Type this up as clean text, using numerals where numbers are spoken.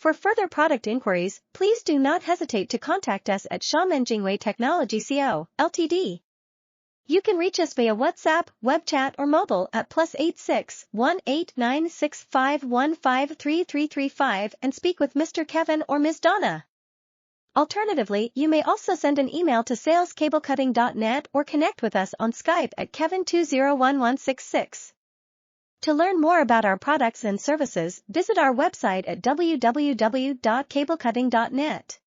For further product inquiries, please do not hesitate to contact us at XIAMEN JINGWEI Technology Co., Ltd. You can reach us via WhatsApp, web chat or mobile at +86 18965153335 and speak with Mr. Kevin or Ms. Donna. Alternatively, you may also send an email to salescablecutting.net or connect with us on Skype at Kevin201166. To learn more about our products and services, visit our website at www.cablecutting.net.